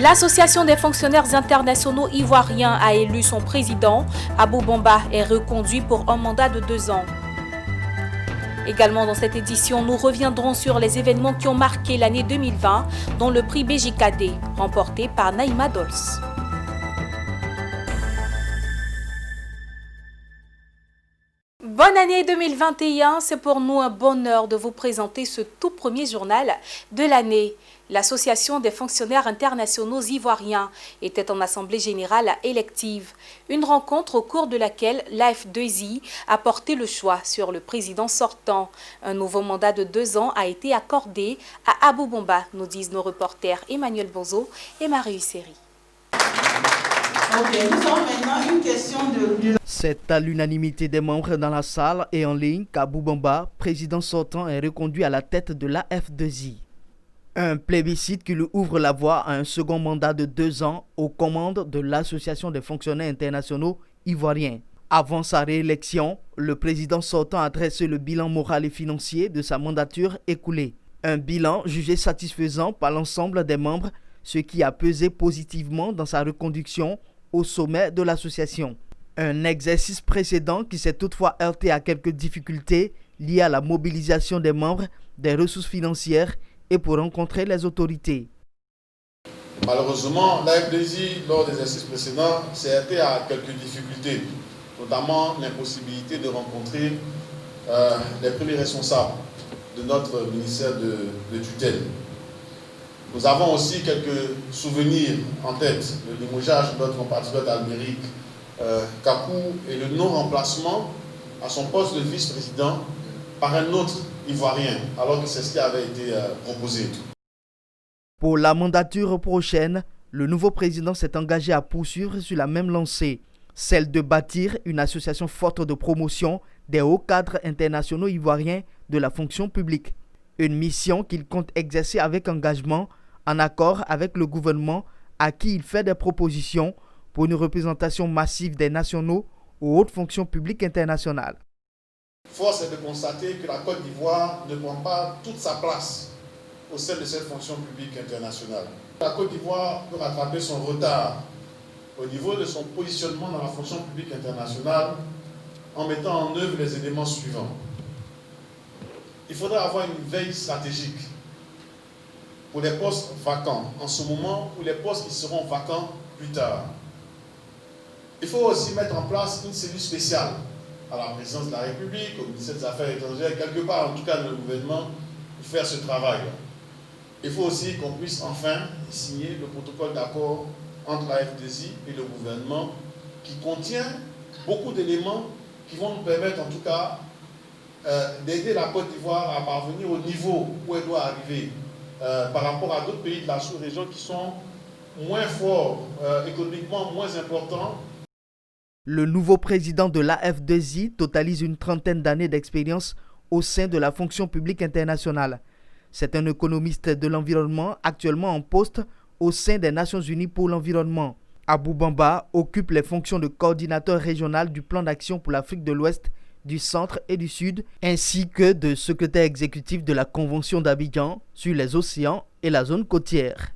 L'Association des fonctionnaires internationaux ivoiriens a élu son président. Abou Bamba est reconduit pour un mandat de 2 ans. Également dans cette édition, nous reviendrons sur les événements qui ont marqué l'année 2020, dont le prix BJKD, remporté par Naïma Dols. Bonne année 2021, c'est pour nous un bonheur de vous présenter ce tout premier journal de l'année. L'Association des fonctionnaires internationaux ivoiriens était en assemblée générale élective. Une rencontre au cours de laquelle l'AF2I a porté le choix sur le président sortant. Un nouveau mandat de 2 ans a été accordé à Abou Bamba, nous disent nos reporters Emmanuel Bonzo et Marie Seri. Ok, nous avons maintenant une question de... C'est à l'unanimité des membres dans la salle et en ligne qu'Abou Bamba, président sortant, est reconduit à la tête de l'AF2I. Un plébiscite qui lui ouvre la voie à un second mandat de 2 ans aux commandes de l'Association des fonctionnaires internationaux ivoiriens. Avant sa réélection, le président sortant a dressé le bilan moral et financier de sa mandature écoulée. Un bilan jugé satisfaisant par l'ensemble des membres, ce qui a pesé positivement dans sa reconduction au sommet de l'association. Un exercice précédent qui s'est toutefois heurté à quelques difficultés liées à la mobilisation des membres, des ressources financières et pour rencontrer les autorités. Malheureusement, l'AF2I, lors des exercices précédents, s'est heurté à quelques difficultés, notamment l'impossibilité de rencontrer les premiers responsables de notre ministère de tutelle. Nous avons aussi quelques souvenirs en tête, le limogeage de notre compatriote Albéric Kakou et le non-remplacement à son poste de vice-président par un autre Ivoirien, alors que c'est ce qui avait été proposé. Pour la mandature prochaine, le nouveau président s'est engagé à poursuivre sur la même lancée, celle de bâtir une association forte de promotion des hauts cadres internationaux ivoiriens de la fonction publique. Une mission qu'il compte exercer avec engagement, en accord avec le gouvernement à qui il fait des propositions pour une représentation massive des nationaux aux hautes fonctions publiques internationales. Force est de constater que la Côte d'Ivoire ne prend pas toute sa place au sein de cette fonction publique internationale. La Côte d'Ivoire peut rattraper son retard au niveau de son positionnement dans la fonction publique internationale en mettant en œuvre les éléments suivants. Il faudrait avoir une veille stratégique pour les postes vacants en ce moment ou les postes qui seront vacants plus tard. Il faut aussi mettre en place une cellule spéciale à la présidence de la République, au ministère des Affaires étrangères, quelque part en tout cas dans le gouvernement, pour faire ce travail. Il faut aussi qu'on puisse enfin signer le protocole d'accord entre la F2I et le gouvernement qui contient beaucoup d'éléments qui vont nous permettre en tout cas d'aider la Côte d'Ivoire à parvenir au niveau où elle doit arriver par rapport à d'autres pays de la sous-région qui sont moins forts, économiquement moins importants. Le nouveau président de l'AF2I totalise une trentaine d'années d'expérience au sein de la fonction publique internationale. C'est un économiste de l'environnement actuellement en poste au sein des Nations Unies pour l'environnement. Abou Bamba occupe les fonctions de coordinateur régional du plan d'action pour l'Afrique de l'Ouest, du Centre et du Sud, ainsi que de secrétaire exécutif de la Convention d'Abidjan sur les océans et la zone côtière.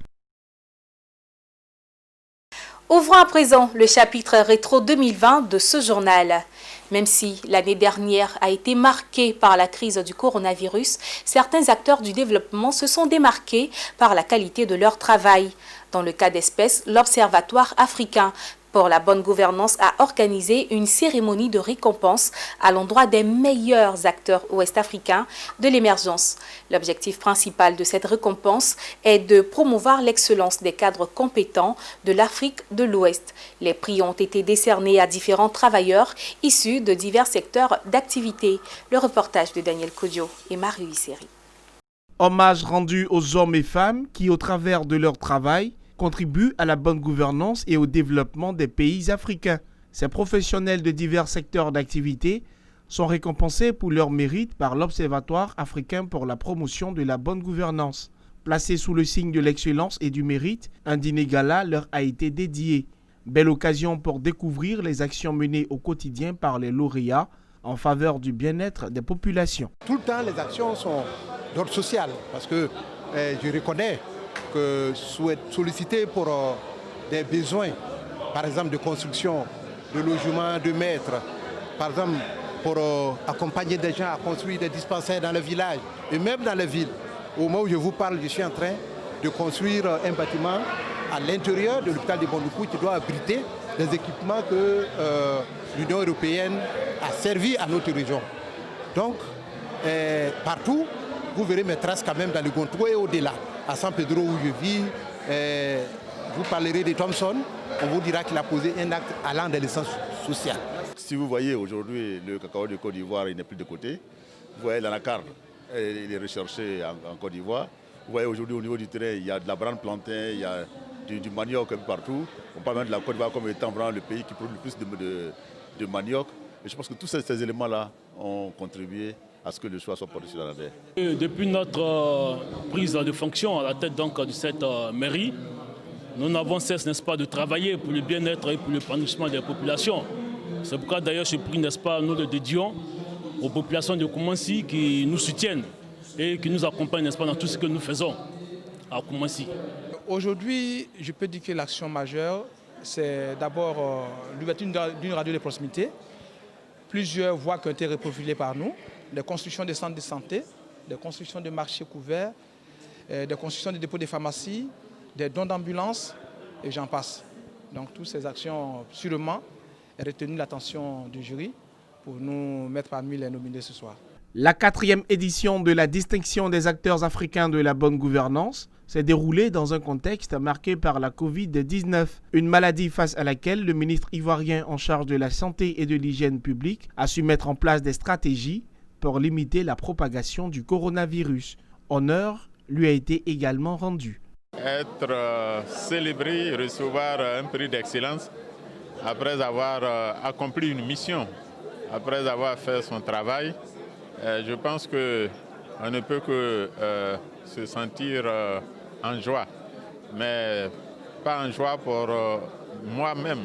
Ouvrons à présent le chapitre rétro 2020 de ce journal. Même si l'année dernière a été marquée par la crise du coronavirus, certains acteurs du développement se sont démarqués par la qualité de leur travail. Dans le cas d'espèce, l'Observatoire africain pour la bonne gouvernance a organisé une cérémonie de récompense à l'endroit des meilleurs acteurs ouest-africains de l'émergence. L'objectif principal de cette récompense est de promouvoir l'excellence des cadres compétents de l'Afrique de l'Ouest. Les prix ont été décernés à différents travailleurs issus de divers secteurs d'activité. Le reportage de Daniel Kodjo et Marie Seri. Hommage rendu aux hommes et femmes qui, au travers de leur travail, contribuent à la bonne gouvernance et au développement des pays africains. Ces professionnels de divers secteurs d'activité sont récompensés pour leur mérite par l'Observatoire africain pour la promotion de la bonne gouvernance. Placé sous le signe de l'excellence et du mérite, un dîner gala leur a été dédié. Belle occasion pour découvrir les actions menées au quotidien par les lauréats en faveur du bien-être des populations. Tout le temps, les actions sont d'ordre social parce que je reconnais sollicité pour des besoins, par exemple de construction, de logement, de maîtres, par exemple pour accompagner des gens à construire des dispensaires dans le village et même dans les villes. Au moment où je vous parle, je suis en train de construire un bâtiment à l'intérieur de l'hôpital de Bondoukou qui doit abriter des équipements que l'Union européenne a servi à notre région. Donc, partout, vous verrez mes traces quand même dans le Gontou et au-delà. À San Pedro où je vis, vous parlerez de Thomson, on vous dira qu'il a posé un acte allant dans le sens social. Si vous voyez aujourd'hui le cacao de Côte d'Ivoire, il n'est plus de côté. Vous voyez l'anacarde, il est recherché en Côte d'Ivoire. Vous voyez aujourd'hui au niveau du terrain, il y a de la brande plantain, il y a du manioc un peu partout. On parle même de la Côte d'Ivoire comme étant vraiment le pays qui produit le plus de manioc. Et je pense que tous ces éléments-là ont contribué à ce que le choix soit porté sur la mer. Depuis notre prise de fonction à la tête donc, de cette mairie, nous n'avons cesse, n'est-ce pas, de travailler pour le bien-être et pour l'épanouissement des populations. C'est pourquoi d'ailleurs ce prix, n'est-ce pas, nous le dédions aux populations de Koumassi qui nous soutiennent et qui nous accompagnent, n'est-ce pas, dans tout ce que nous faisons à Koumassi. Aujourd'hui, je peux dire que l'action majeure, c'est d'abord l'ouverture d'une radio de proximité. Plusieurs voies qui ont été reprofilées par nous, des constructions de centres de santé, des constructions de marchés couverts, des constructions de dépôts de pharmacie, des dons d'ambulances, et j'en passe. Donc toutes ces actions, sûrement, ont retenu l'attention du jury pour nous mettre parmi les nominés ce soir. La 4e édition de la distinction des acteurs africains de la bonne gouvernance s'est déroulée dans un contexte marqué par la Covid-19, une maladie face à laquelle le ministre ivoirien en charge de la santé et de l'hygiène publique a su mettre en place des stratégies pour limiter la propagation du coronavirus. Honneur lui a été également rendu. Être célébré, recevoir un prix d'excellence après avoir accompli une mission, après avoir fait son travail, je pense qu'on ne peut que se sentir en joie, mais pas en joie pour moi-même,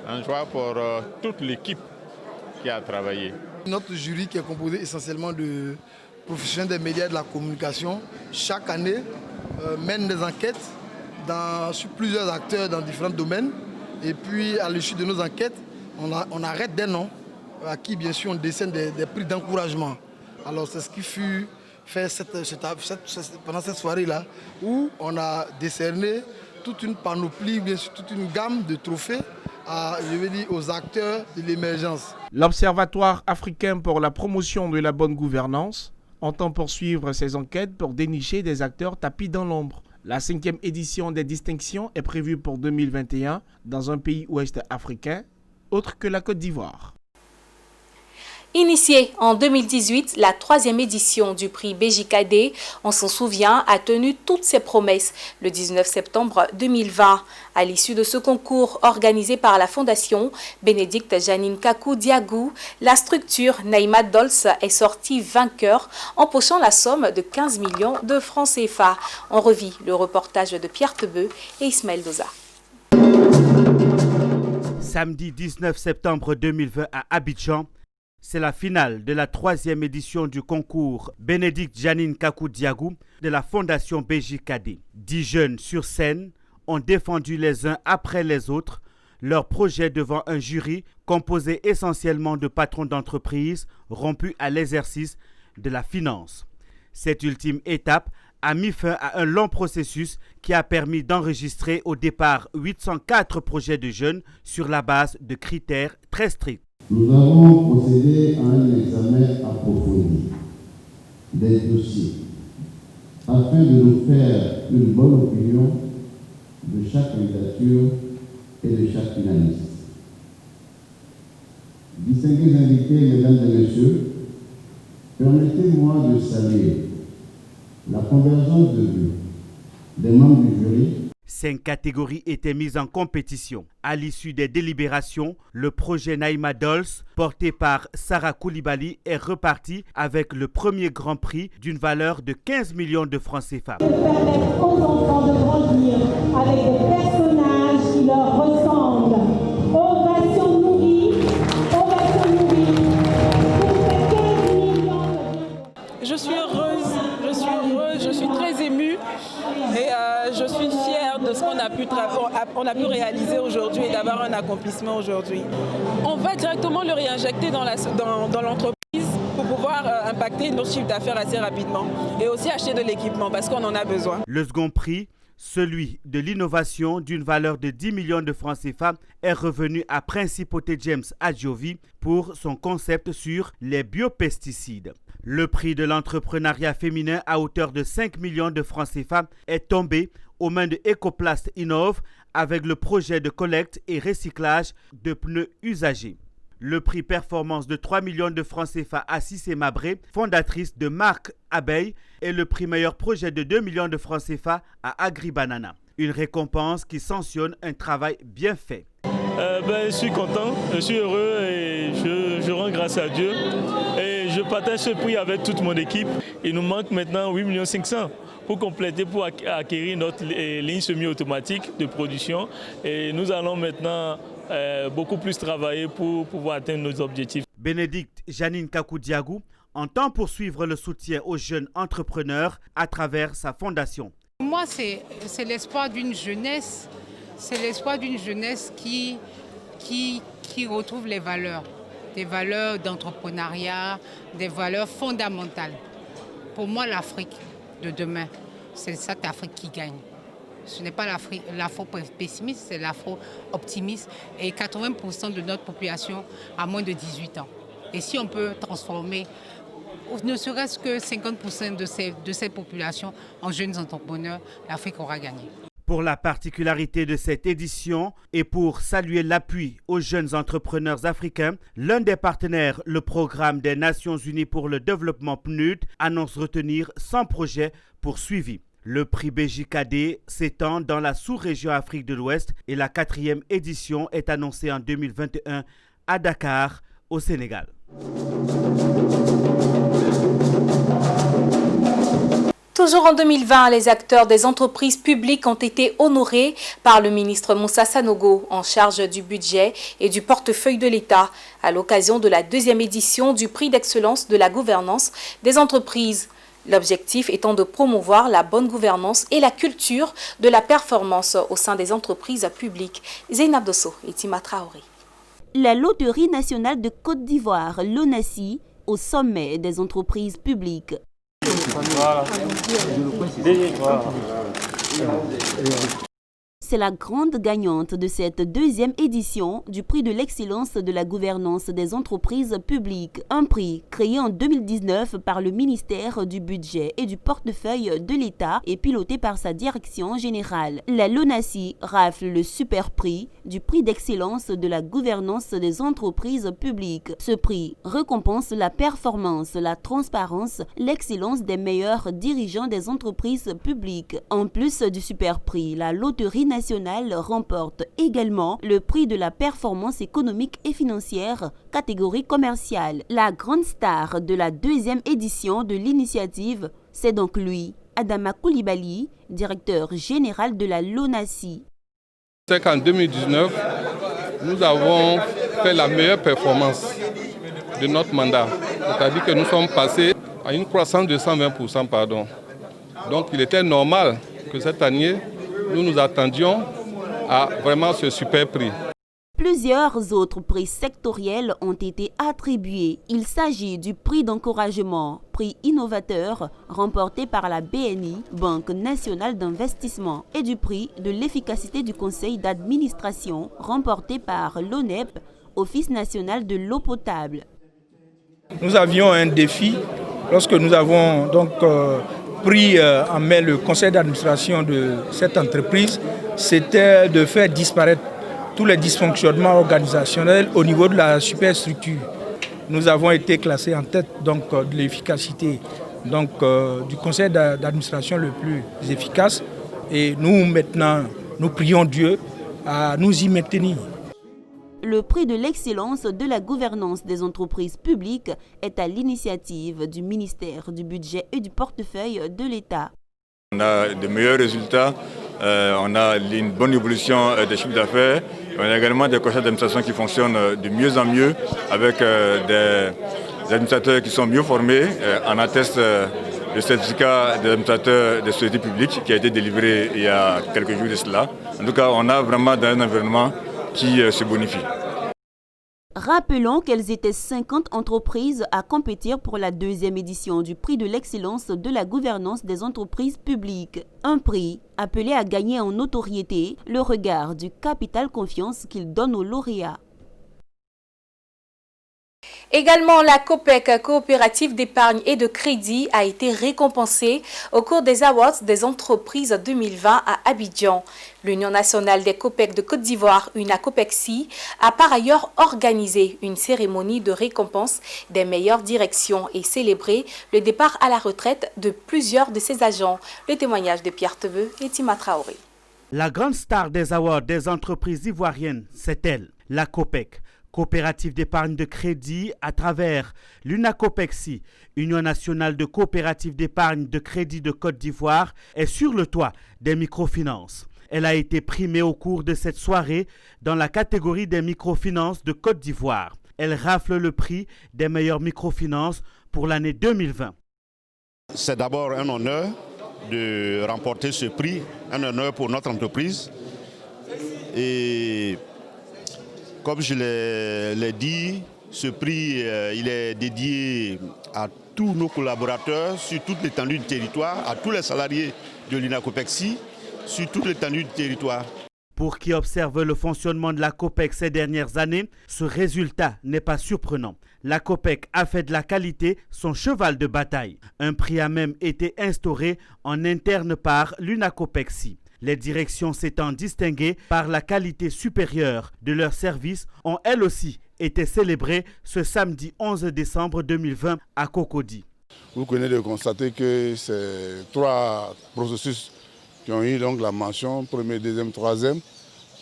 en joie pour toute l'équipe qui a travaillé. Notre jury qui est composé essentiellement de professionnels des médias et de la communication, chaque année mène des enquêtes sur plusieurs acteurs dans différents domaines. Et puis à l'issue de nos enquêtes, on arrête des noms à qui bien sûr on décerne des prix d'encouragement. Alors c'est ce qui fut fait pendant cette soirée-là, où on a décerné toute une panoplie, bien sûr, toute une gamme de trophées aux acteurs de l'émergence. L'Observatoire africain pour la promotion de la bonne gouvernance entend poursuivre ses enquêtes pour dénicher des acteurs tapis dans l'ombre. La 5e édition des distinctions est prévue pour 2021 dans un pays ouest africain, autre que la Côte d'Ivoire. Initiée en 2018, la 3e édition du prix BJKD, on s'en souvient, a tenu toutes ses promesses le 19 septembre 2020. À l'issue de ce concours organisé par la Fondation Bénédicte Janine Kakou Diagou, la structure Naïma Dols est sortie vainqueur, empochant la somme de 15 millions de francs CFA. On revit le reportage de Pierre Tebeu et Ismaël Doza. Samedi 19 septembre 2020 à Abidjan, c'est la finale de la 3e édition du concours Bénédicte Janine Kakou Diagou de la Fondation BJKD. 10 jeunes sur scène ont défendu les uns après les autres leur projet devant un jury composé essentiellement de patrons d'entreprises rompus à l'exercice de la finance. Cette ultime étape a mis fin à un long processus qui a permis d'enregistrer au départ 804 projets de jeunes sur la base de critères très stricts. Nous avons procédé à un examen approfondi des dossiers afin de nous faire une bonne opinion de chaque candidature et de chaque finaliste. Distingués invités, mesdames et messieurs, permettez-moi de saluer la convergence de vues des membres du jury. 5 catégories étaient mises en compétition. À l'issue des délibérations, le projet Naïma Dols, porté par Sarah Koulibaly, est reparti avec le premier grand prix d'une valeur de 15 millions de francs CFA. Permettre aux enfants de grandir avec des personnages qui leur ressemblent. Ovation nourrie, ovation nourrie. Pour ces 15 millions de... Je suis heureuse, je suis très émue et qu'on a pu réaliser aujourd'hui et d'avoir un accomplissement aujourd'hui. On va directement le réinjecter dans l'entreprise pour pouvoir impacter nos chiffres d'affaires assez rapidement et aussi acheter de l'équipement parce qu'on en a besoin. Le second prix, celui de l'innovation d'une valeur de 10 millions de francs CFA, est revenu à Principauté James Adjovi pour son concept sur les biopesticides. Le prix de l'entrepreneuriat féminin à hauteur de 5 millions de francs CFA est tombé aux mains de Ecoplast Innov avec le projet de collecte et recyclage de pneus usagés. Le prix performance de 3 millions de francs CFA à Cissé Mabré, fondatrice de Marc Abeille, et le prix meilleur projet de 2 millions de francs CFA à AgriBanana. Une récompense qui sanctionne un travail bien fait. Je suis content, je suis heureux et je rends grâce à Dieu. Et je partage ce prix avec toute mon équipe. Il nous manque maintenant 8 500 000 pour compléter, pour acquérir notre ligne semi-automatique de production. Et nous allons maintenant beaucoup plus travailler pour pouvoir atteindre nos objectifs. Bénédicte Janine Kakoudiagou entend poursuivre le soutien aux jeunes entrepreneurs à travers sa fondation. Moi, c'est l'espoir d'une jeunesse. C'est l'espoir d'une jeunesse qui retrouve les valeurs, des valeurs d'entrepreneuriat, des valeurs fondamentales. Pour moi, l'Afrique de demain, c'est cette Afrique qui gagne. Ce n'est pas l'afro-pessimiste, c'est l'afro-optimiste. Et 80% de notre population a moins de 18 ans. Et si on peut transformer ne serait-ce que 50% de cette population en jeunes entrepreneurs, l'Afrique aura gagné. Pour la particularité de cette édition et pour saluer l'appui aux jeunes entrepreneurs africains, l'un des partenaires, le Programme des Nations Unies pour le développement PNUD, annonce retenir 100 projets poursuivis. Le prix BJKD s'étend dans la sous-région Afrique de l'Ouest et la 4e édition est annoncée en 2021 à Dakar, au Sénégal. Toujours en 2020, les acteurs des entreprises publiques ont été honorés par le ministre Moussa Sanogo en charge du budget et du portefeuille de l'État à l'occasion de la 2e édition du prix d'excellence de la gouvernance des entreprises. L'objectif étant de promouvoir la bonne gouvernance et la culture de la performance au sein des entreprises publiques. Zeynab Dosso et Tima Traoré. La Loterie nationale de Côte d'Ivoire, l'ONACI, au sommet des entreprises publiques. C'est la grande gagnante de cette 2e édition du prix de l'excellence de la gouvernance des entreprises publiques. Un prix créé en 2019 par le ministère du Budget et du Portefeuille de l'État et piloté par sa direction générale. La LONACI rafle le super prix du prix d'excellence de la gouvernance des entreprises publiques. Ce prix récompense la performance, la transparence, l'excellence des meilleurs dirigeants des entreprises publiques. En plus du super prix, la Loterie nationale remporte également le prix de la performance économique et financière, catégorie commerciale. La grande star de la 2e édition de l'initiative, c'est donc lui, Adama Koulibaly, directeur général de la LONACI. C'est qu'en 2019, nous avons fait la meilleure performance de notre mandat. C'est-à-dire que nous sommes passés à une croissance de 120%. Donc il était normal que cette année, nous attendions à vraiment ce super prix. Plusieurs autres prix sectoriels ont été attribués. Il s'agit du prix d'encouragement, prix innovateur, remporté par la BNI, Banque nationale d'investissement, et du prix de l'efficacité du conseil d'administration, remporté par l'ONEP, Office national de l'eau potable. Nous avions un défi lorsque nous avons donc pris en main le conseil d'administration de cette entreprise, c'était de faire disparaître tous les dysfonctionnements organisationnels au niveau de la superstructure. Nous avons été classés en tête donc, de l'efficacité du conseil d'administration le plus efficace et nous maintenant, nous prions Dieu à nous y maintenir. Le prix de l'excellence de la gouvernance des entreprises publiques est à l'initiative du ministère du Budget et du Portefeuille de l'État. On a de meilleurs résultats, on a une bonne évolution des chiffres d'affaires, on a également des conseils d'administration qui fonctionnent de mieux en mieux avec des administrateurs qui sont mieux formés. On atteste le certificat des administrateurs des sociétés publiques qui a été délivré il y a quelques jours de cela. En tout cas, on a vraiment un environnement qui se bonifie. Rappelons qu'elles étaient 50 entreprises à compétir pour la deuxième édition du prix de l'excellence de la gouvernance des entreprises publiques. Un prix appelé à gagner en notoriété le regard du capital confiance qu'il donne aux lauréats. Également, la COPEC, Coopérative d'épargne et de crédit, a été récompensée au cours des Awards des entreprises 2020 à Abidjan. L'Union nationale des COPEC de Côte d'Ivoire, UNACOPECSI, a par ailleurs organisé une cérémonie de récompense des meilleures directions et célébré le départ à la retraite de plusieurs de ses agents. Le témoignage de Pierre Tebeu et Tima Traoré. La grande star des Awards des entreprises ivoiriennes, c'est elle, la COPEC. Coopérative d'épargne de crédit à travers l'UNACOPECSI, Union nationale de coopératives d'épargne de crédit de Côte d'Ivoire, est sur le toit des microfinances. Elle a été primée au cours de cette soirée dans la catégorie des microfinances de Côte d'Ivoire. Elle rafle le prix des meilleures microfinances pour l'année 2020. C'est d'abord un honneur de remporter ce prix, un honneur pour notre entreprise. Et comme je l'ai dit, ce prix il est dédié à tous nos collaborateurs sur toute l'étendue du territoire, à tous les salariés de l'UNACOPECSI sur toute l'étendue du territoire. Pour qui observe le fonctionnement de la COPEC ces dernières années, ce résultat n'est pas surprenant. La COPEC a fait de la qualité son cheval de bataille. Un prix a même été instauré en interne par l'UNACOPECSI. Les directions s'étant distinguées par la qualité supérieure de leurs services ont elles aussi été célébrées ce samedi 11 décembre 2020 à Cocody. Vous venez de constater que c'est 3 processus qui ont eu donc la mention, premier, deuxième, troisième.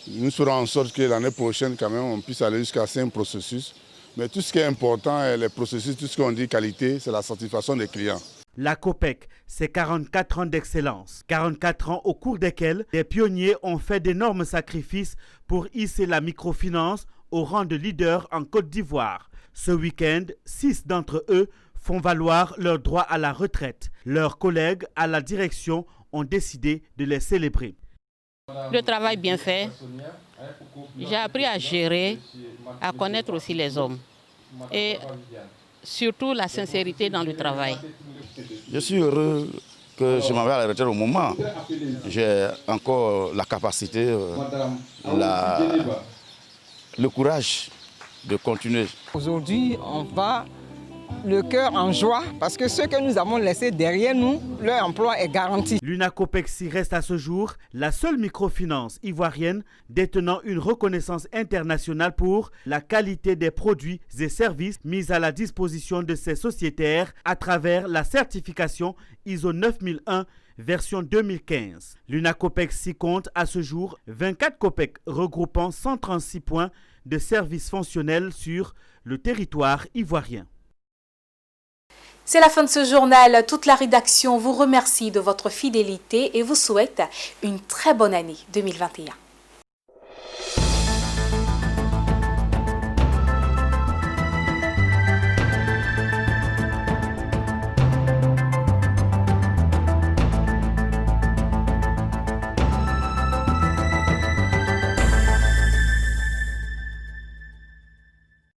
Nous ferons en sorte que l'année prochaine, quand même, on puisse aller jusqu'à 5 processus. Mais tout ce qui est important, les processus, tout ce qu'on dit qualité, c'est la satisfaction des clients. La COPEC, c'est 44 ans d'excellence. 44 ans au cours desquels des pionniers ont fait d'énormes sacrifices pour hisser la microfinance au rang de leader en Côte d'Ivoire. Ce week-end, 6 d'entre eux font valoir leur droit à la retraite. Leurs collègues à la direction ont décidé de les célébrer. Le travail bien fait. J'ai appris à gérer, à connaître aussi les hommes. Et surtout la sincérité dans le travail. Je suis heureux que je m'en vais à la retraite au moment. J'ai encore la capacité, le courage de continuer. Aujourd'hui, on va le cœur en joie parce que ceux que nous avons laissés derrière nous, leur emploi est garanti. L'UNACOPECSI reste à ce jour la seule microfinance ivoirienne détenant une reconnaissance internationale pour la qualité des produits et services mis à la disposition de ses sociétaires à travers la certification ISO 9001 version 2015. L'UNACOPECSI compte à ce jour 24 COPEC regroupant 136 points de services fonctionnels sur le territoire ivoirien. C'est la fin de ce journal. Toute la rédaction vous remercie de votre fidélité et vous souhaite une très bonne année 2021.